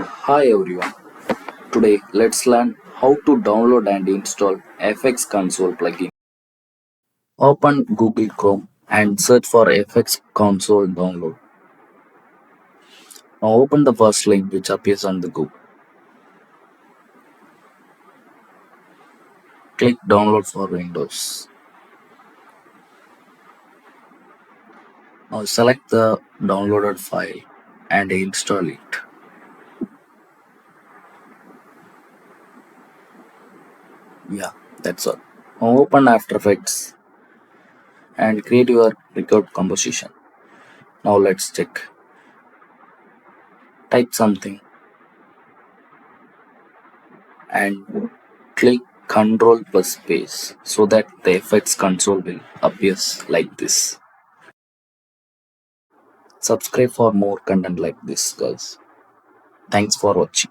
Hi everyone. Today let's learn how to download and install FX Console plugin. Open Google Chrome and search for FX Console download. Now open the first link which appears on the Google. Click download for Windows. Now select the downloaded file and install it. Yeah, that's all. Now open After Effects and create your record composition. Now let's check. Type something and click Ctrl plus space so that the effects console will appears like this. Subscribe for more content like this, guys. Thanks for watching.